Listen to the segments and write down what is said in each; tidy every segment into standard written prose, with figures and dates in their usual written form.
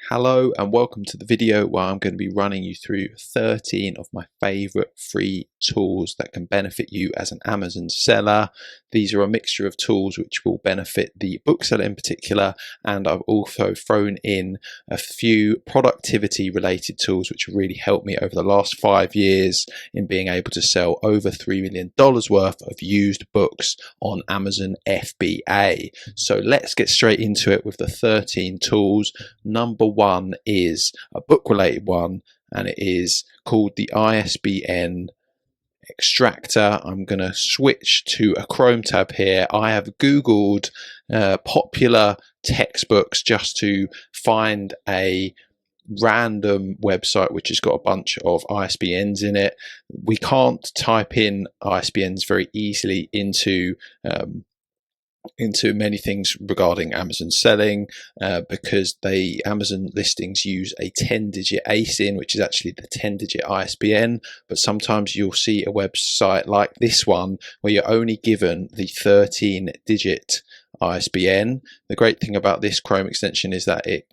Hello and welcome to the video where I'm going to be running you through 13 of my favorite free tools that can benefit you as an Amazon seller. These are a mixture of tools which will benefit the bookseller in particular, and I've also thrown in a few productivity related tools which have really helped me over the last 5 years in being able to sell over $3 million worth of used books on Amazon FBA. So let's get straight into it with the 13 tools. Number one is a book related one, and it is called the ISBN Extractor. I'm going to switch to a Chrome tab here. I have Googled popular textbooks just to find a random website which has got a bunch of ISBNs in it. We can't type in ISBNs very easily into many things regarding Amazon selling because Amazon listings use a 10-digit ASIN, which is actually the 10-digit ISBN. But sometimes you'll see a website like this one where you're only given the 13-digit ISBN. The great thing about this Chrome extension is that it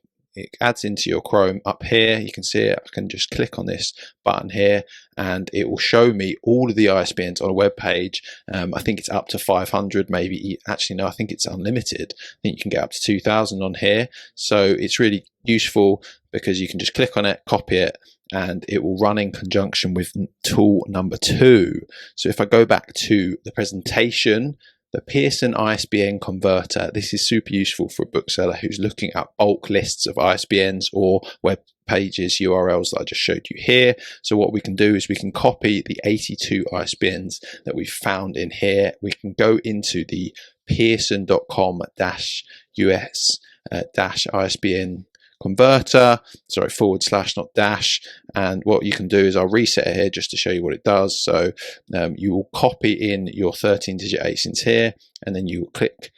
adds into your Chrome up here. You can see it. I can just click on this button here and it will show me all of the ISBNs on a web page. I think it's up to 500, maybe. Actually, no, I think it's unlimited. I think you can get up to 2,000 on here. So it's really useful because you can just click on it, copy it, and it will run in conjunction with tool number 2. So if I go back to the presentation, the Pearson ISBN Converter. This is super useful for a bookseller who's looking at bulk lists of ISBNs or web pages, URLs that I just showed you here. So what we can do is we can copy the 82 ISBNs that we've found in here. We can go into the pearson.com-us-ISBN converter, sorry, / not dash, and what you can do is I'll reset it here just to show you what it does. So you will copy in your 13-digit ASINs here, and then you will click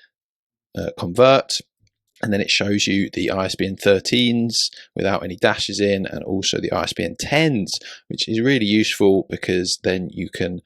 convert, and then it shows you the ISBN 13s without any dashes in, and also the ISBN 10s, which is really useful because then you can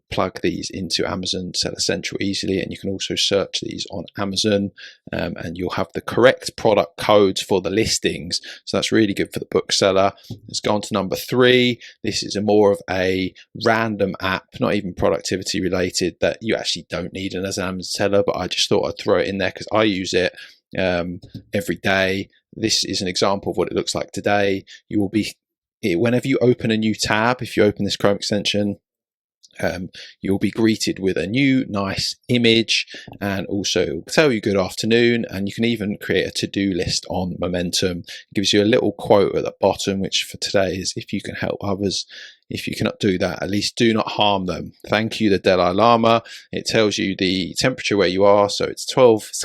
plug these into Amazon Seller Central easily, and you can also search these on Amazon, and you'll have the correct product codes for the listings. So that's really good for the bookseller. Let's go on to number 3. This is more of a random app, not even productivity related, that you actually don't need as an Amazon seller, but I just thought I'd throw it in there because I use it every day. This is an example of what it looks like today. You will be, whenever you open a new tab, if you open this Chrome extension, you'll be greeted with a new nice image, and also it will tell you good afternoon, and you can even create a to-do list on Momentum. It gives you a little quote at the bottom, which for today is, if you can help others, if you cannot do that, at least do not harm them. Thank you, the Dalai Lama. It tells you the temperature where you are. So it's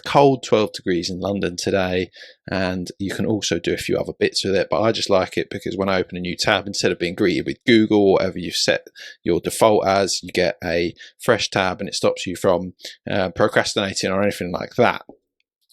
cold, 12 degrees in London today. And you can also do a few other bits with it. But I just like it because when I open a new tab, instead of being greeted with Google or whatever you've set your default as, you get a fresh tab, and it stops you from procrastinating or anything like that.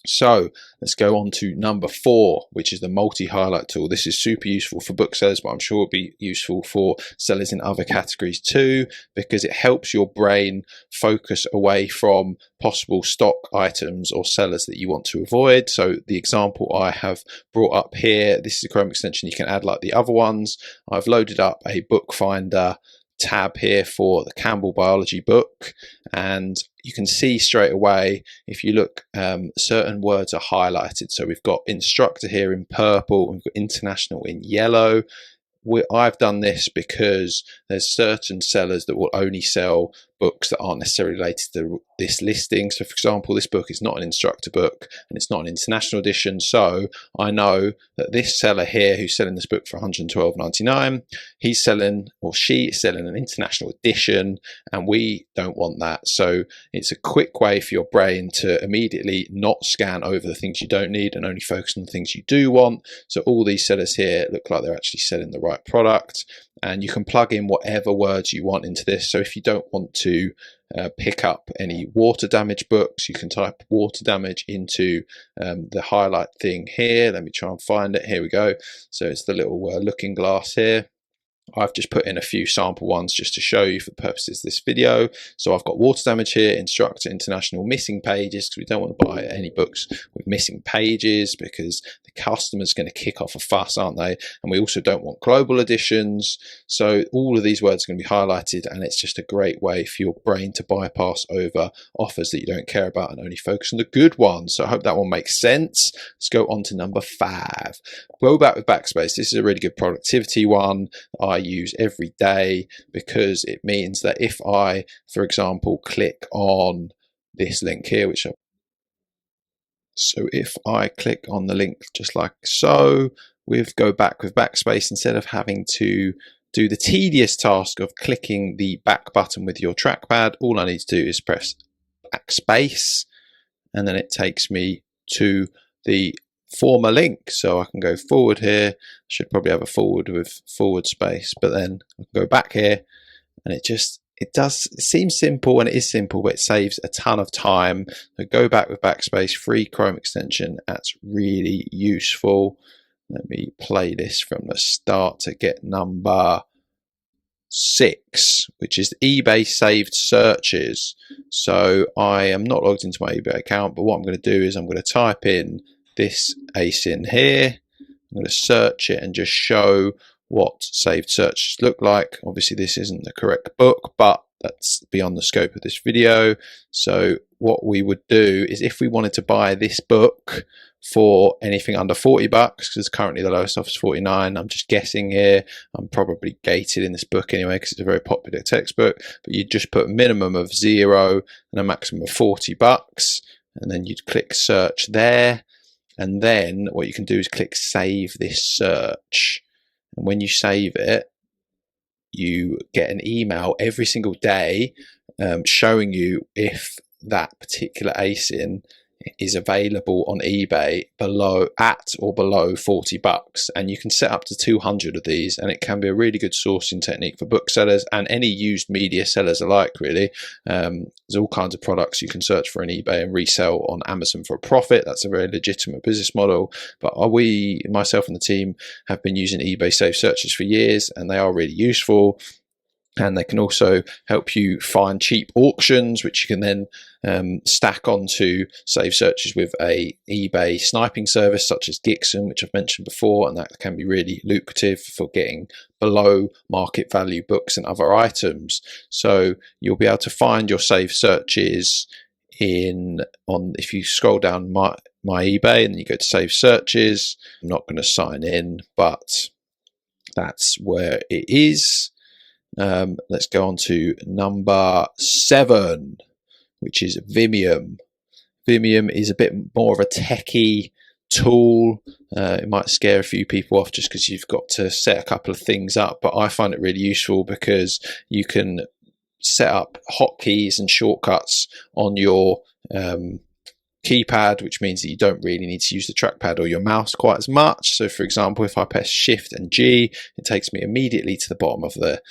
So let's go on to number 4, which is the MultiHighlight tool. This is super useful for booksellers, but I'm sure it'll be useful for sellers in other categories too, because it helps your brain focus away from possible stock items or sellers that you want to avoid. So the example I have brought up here, this is a Chrome extension you can add like the other ones. I've loaded up a bookfinder tab here for the Campbell biology book, and you can see straight away, if you look, certain words are highlighted. So we've got instructor here in purple, we've got international in yellow. I've done this because there's certain sellers that will only sell books that aren't necessarily related to this listing. So for example, this book is not an instructor book and it's not an international edition. So I know that this seller here who's selling this book for $112.99, he's selling, or she is selling, an international edition, and we don't want that. So it's a quick way for your brain to immediately not scan over the things you don't need and only focus on the things you do want. So all these sellers here look like they're actually selling the right product, and you can plug in whatever words you want into this. So if you don't want to pick up any water damage books, you can type water damage into the highlight thing here. Let me try and find it. Here we go. So it's the little looking glass here. I've just put in a few sample ones just to show you for the purposes of this video. So I've got water damage here, Instructor International, missing pages, because we don't want to buy any books with missing pages because the customer's going to kick off a fuss, aren't they? And we also don't want global editions. So all of these words are going to be highlighted, and it's just a great way for your brain to bypass over offers that you don't care about and only focus on the good ones. So I hope that one makes sense. Let's go on to number 5. Go back with Backspace. This is a really good productivity one I use every day, because it means that if I, for example, click on this link here, so if I click on the link just like so, with Go Back with Backspace, instead of having to do the tedious task of clicking the back button with your trackpad, all I need to do is press Backspace, and then it takes me to the former link. So I can go forward here, should probably have a forward with forward space, but then I can go back here, and it seems simple, and it is simple, but it saves a ton of time. So Go Back with Backspace, free Chrome extension. That's really useful. Let me play this from the start to get number 6, which is eBay saved searches. So I am not logged into my eBay account, but what I'm going to do is I'm going to type in this ASIN here. I'm going to search it and just show what saved searches look like. Obviously this isn't the correct book, but that's beyond the scope of this video. So what we would do is, if we wanted to buy this book for anything under 40 bucks, because currently the lowest offer is 49, I'm just guessing here, I'm probably gated in this book anyway because it's a very popular textbook, but you just put a minimum of 0 and a maximum of 40 bucks, and then you'd click search there. And then what you can do is click save this search. And when you save it, you get an email every single day showing you if that particular ASIN is available on eBay at or below 40 bucks. And you can set up to 200 of these, and it can be a really good sourcing technique for booksellers and any used media sellers alike, really. There's all kinds of products you can search for on eBay and resell on Amazon for a profit. That's a very legitimate business model. But myself and the team, have been using eBay saved searches for years, and they are really useful. And they can also help you find cheap auctions, which you can then stack onto saved searches with a eBay sniping service such as Gixxon, which I've mentioned before, and that can be really lucrative for getting below market value books and other items. So you'll be able to find your saved searches if you scroll down my eBay and you go to saved searches. I'm not going to sign in, but that's where it is. Let's go on to number 7, which is Vimeium. Vimeium is a bit more of a techie tool. It might scare a few people off just because you've got to set a couple of things up, but I find it really useful because you can set up hotkeys and shortcuts on your keypad, which means that you don't really need to use the trackpad or your mouse quite as much. So for example, if I press Shift and G, it takes me immediately to the bottom of the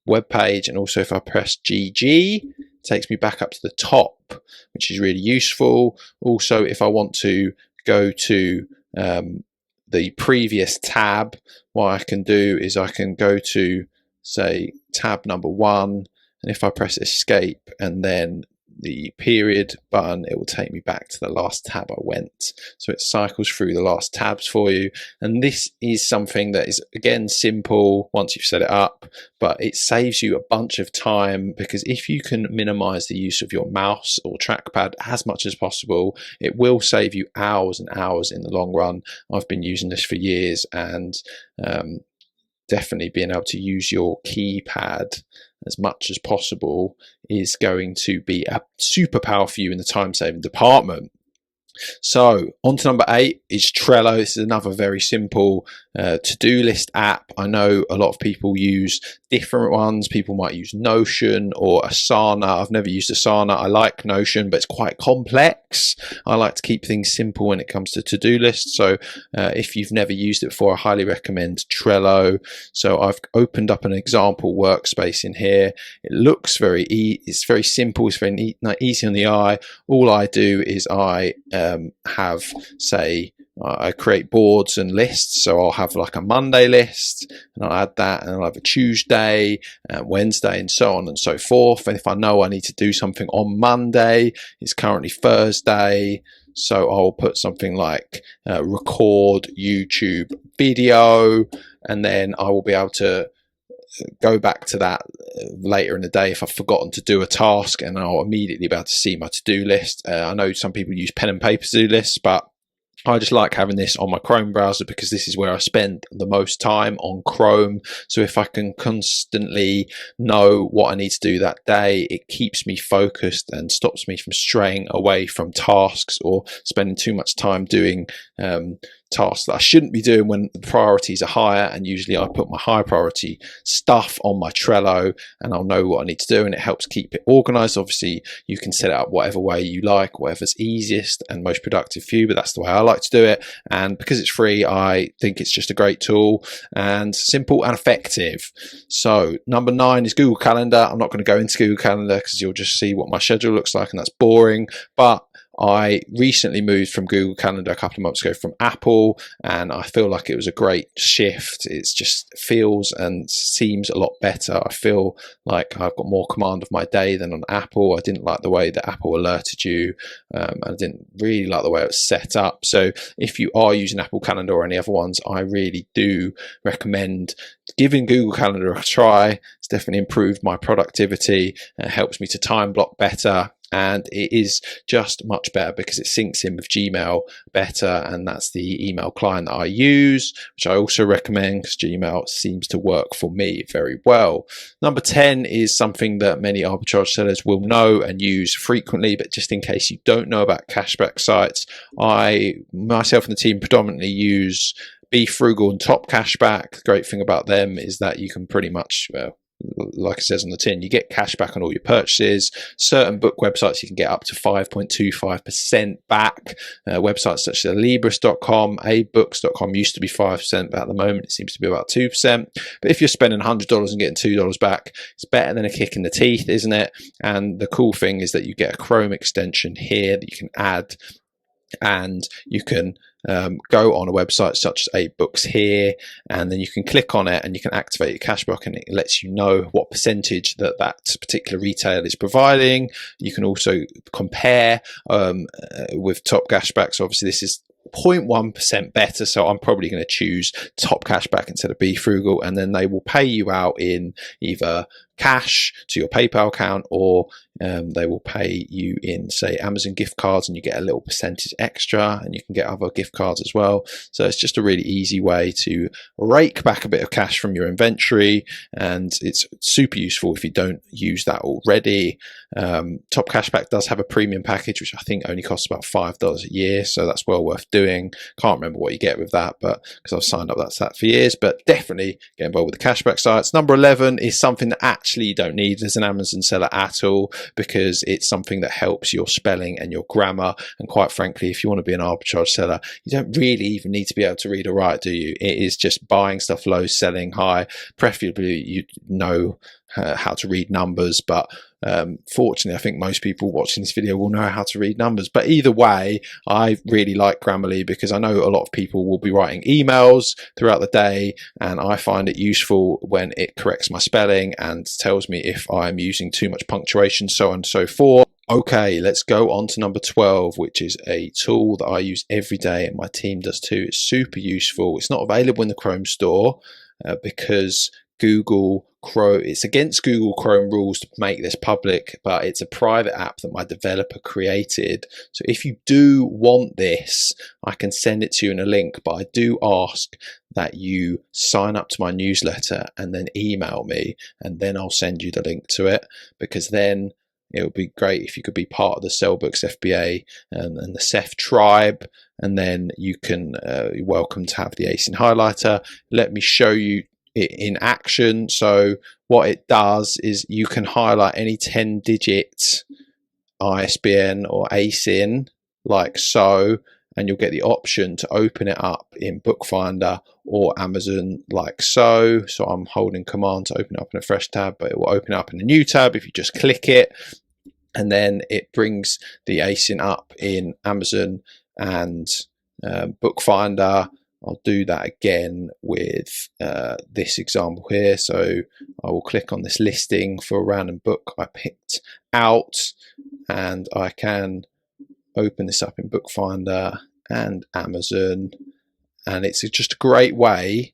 web page, and also if I press GG, it takes me back up to the top, which is really useful. Also, if I want to go to the previous tab, what I can do is I can go to, say, tab number 1, and if I press escape and then the period button, it will take me back to the last tab I went. So it cycles through the last tabs for you. And this is something that is, again, simple once you've set it up, but it saves you a bunch of time, because if you can minimize the use of your mouse or trackpad as much as possible, it will save you hours and hours in the long run. I've been using this for years, and definitely being able to use your keypad as much as possible is going to be a superpower for you in the time-saving department. So on to number 8 is Trello. This is another very simple to-do list app. I know a lot of people use different ones. People might use Notion or Asana. I've never used Asana. I like Notion, but it's quite complex. I like to keep things simple when it comes to to-do lists. So if you've never used it before, I highly recommend Trello. So I've opened up an example workspace in here. It looks it's very simple. It's very easy on the eye. All I do is I have, say, I create boards and lists, so I'll have like a Monday list, and I'll add that, and I'll have a Tuesday, Wednesday, and so on and so forth. And if I know I need to do something on Monday, it's currently Thursday, so I'll put something like record YouTube video, and then I will be able to go back to that later in the day if I've forgotten to do a task, and I'll immediately be able to see my to-do list. I know some people use pen and paper to-do lists, but I just like having this on my Chrome browser because this is where I spend the most time on Chrome. So if I can constantly know what I need to do that day, it keeps me focused and stops me from straying away from tasks or spending too much time doing tasks that I shouldn't be doing when the priorities are higher. And usually I put my high priority stuff on my Trello, and I'll know what I need to do, and it helps keep it organized. Obviously you can set it up whatever way you like, whatever's easiest and most productive for you, but that's the way I like to do it. And because it's free, I think it's just a great tool and simple and effective. So number 9 is Google Calendar. I'm not going to go into Google Calendar because you'll just see what my schedule looks like, and that's boring. But I recently moved from Google Calendar a couple of months ago from Apple, and I feel like it was a great shift. It just feels and seems a lot better. I feel like I've got more command of my day than on Apple. I didn't like the way that Apple alerted you, and I didn't really like the way it was set up. So if you are using Apple Calendar or any other ones, I really do recommend giving Google Calendar a try. It's definitely improved my productivity and helps me to time block better. And it is just much better because it syncs in with Gmail better, and that's the email client that I use, which I also recommend because Gmail seems to work for me very well. Number 10 is something that many arbitrage sellers will know and use frequently, but just in case you don't know about Cashback Sites, myself and the team predominantly use Be Frugal and Top Cashback. The great thing about them is that you can pretty much, like it says on the tin, you get cash back on all your purchases. Certain book websites you can get up to 5.25% back. Websites such as Libris.com, abooks.com used to be 5%, but at the moment it seems to be about 2%. But if you're spending $100 and getting $2 back, it's better than a kick in the teeth, isn't it? And the cool thing is that you get a Chrome extension here that you can add, and you can go on a website such as books here, and then you can click on it and you can activate your cashback, and it lets you know what percentage that particular retailer is providing. You can also compare with Top Cashback. So obviously this is 0.1% better, so I'm probably going to choose Top Cashback instead of Be Frugal, and then they will pay you out in either cash to your PayPal account, or they will pay you in, say, Amazon gift cards, and you get a little percentage extra, and you can get other gift cards as well. So it's just a really easy way to rake back a bit of cash from your inventory, and it's super useful if you don't use that already. Top Cashback does have a premium package, which I think only costs about $5 a year, so that's well worth doing. Can't remember what you get with that, but because I've signed up that for years, but definitely get involved with the Cashback Sites. Number 11 is something that actually you don't need as an Amazon seller at all, because it's something that helps your spelling and your grammar. And quite frankly, if you want to be an arbitrage seller, you don't really even need to be able to read or write, do you? It is just buying stuff low, selling high. Preferably you know how to read numbers, but fortunately I think most people watching this video will know how to read numbers. But either way, I really like Grammarly because I know a lot of people will be writing emails throughout the day, and I find it useful when it corrects my spelling and tells me if I'm using too much punctuation, so on and so forth. Okay, let's go on to number 12, which is a tool that I use every day and my team does too. It's super useful. It's not available in the Chrome store because it's against Google Chrome rules to make this public, but it's a private app that my developer created. So if you do want this, I can send it to you in a link, but I do ask that you sign up to my newsletter and then email me, and then I'll send you the link to it, because then it would be great if you could be part of the Sellbooks FBA and the SEF tribe, and then you can, you're welcome to have the async highlighter. Let me show you it in action. So what it does is you can highlight any 10-digit ISBN or ASIN like so, and you'll get the option to open it up in Bookfinder or Amazon like so. So I'm holding Command to open it up in a fresh tab, but it will open up in a new tab if you just click it, and then it brings the ASIN up in Amazon and Bookfinder, I'll do that again with this example here. So I will click on this listing for a random book I picked out, and I can open this up in Bookfinder and Amazon, and it's just a great way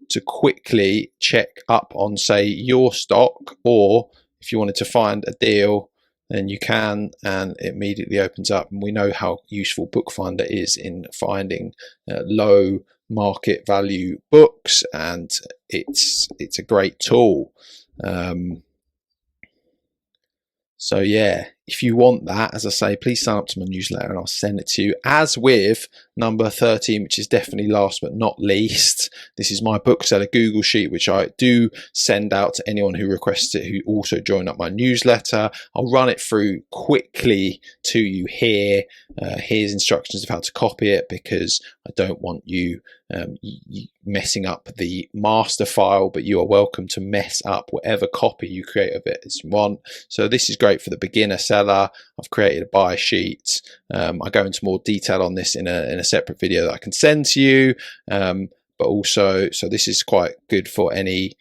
to quickly check up on, say, your stock, or if you wanted to find a deal, then you can, and it immediately opens up. And we know how useful Bookfinder is in finding low market value books, and it's a great tool. So yeah, if you want that, as I say, please sign up to my newsletter and I'll send it to you. As with number 13, which is definitely last but not least, this is my bookseller Google Sheet, which I do send out to anyone who requests it, who also join up my newsletter. I'll run it through quickly to you here. Here's instructions of how to copy it, because I don't want you messing up the master file, but you are welcome to mess up whatever copy you create of it as you want. So this is great for the beginner seller. I've created a buy sheet. I go into more detail on this in a separate video that I can send to you, but also, so this is quite good for any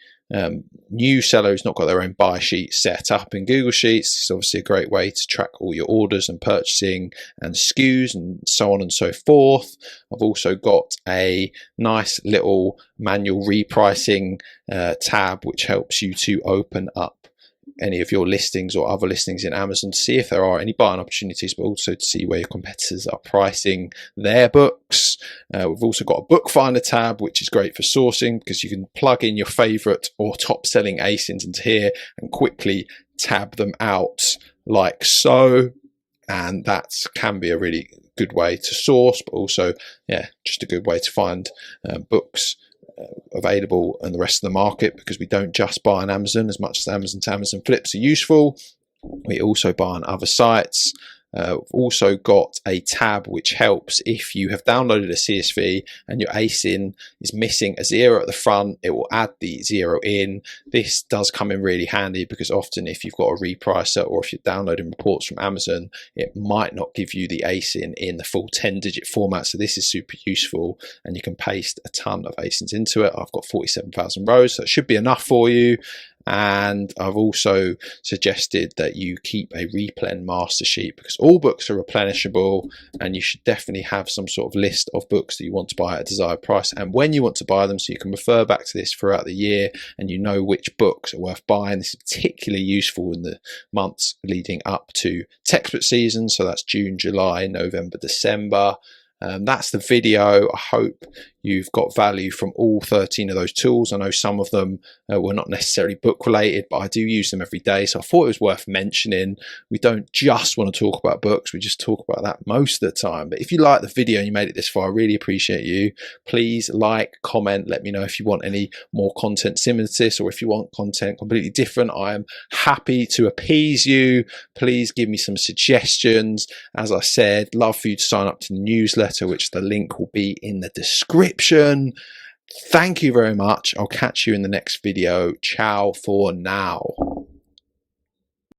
new seller who's not got their own buy sheet set up in Google Sheets. It's obviously a great way to track all your orders and purchasing and SKUs and so on and so forth. I've also got a nice little manual repricing tab, which helps you to open up any of your listings or other listings in Amazon to see if there are any buying opportunities, but also to see where your competitors are pricing their books. We've also got a Bookfinder tab, which is great for sourcing, because you can plug in your favorite or top selling ASINs into here and quickly tab them out like so. And that can be a really good way to source, but also, yeah, just a good way to find books available in the rest of the market, because we don't just buy on Amazon. As much as Amazon to Amazon flips are useful, we also buy on other sites. We've also got a tab which helps if you have downloaded a CSV and your ASIN is missing a 0 at the front, it will add the 0 in. This does come in really handy, because often if you've got a repricer or if you're downloading reports from Amazon, it might not give you the ASIN in the full 10-digit format. So this is super useful, and you can paste a ton of ASINs into it. I've got 47,000 rows, so it should be enough for you. And I've also suggested that you keep a replen master sheet, because all books are replenishable, and you should definitely have some sort of list of books that you want to buy at a desired price and when you want to buy them, so you can refer back to this throughout the year and you know which books are worth buying. This is particularly useful in the months leading up to textbook season, so that's June, July, November, December. That's the video. I hope you've got value from all 13 of those tools. I know some of them were not necessarily book related, but I do use them every day, so I thought it was worth mentioning. We don't just want to talk about books, we just talk about that most of the time. But if you like the video and you made it this far, I really appreciate you. Please like, comment, let me know if you want any more content similar to this, or if you want content completely different. I am happy to appease you. Please give me some suggestions. As I said, love for you to sign up to the newsletter, which the link will be in the description. Thank you very much. I'll catch you in the next video. Ciao for now.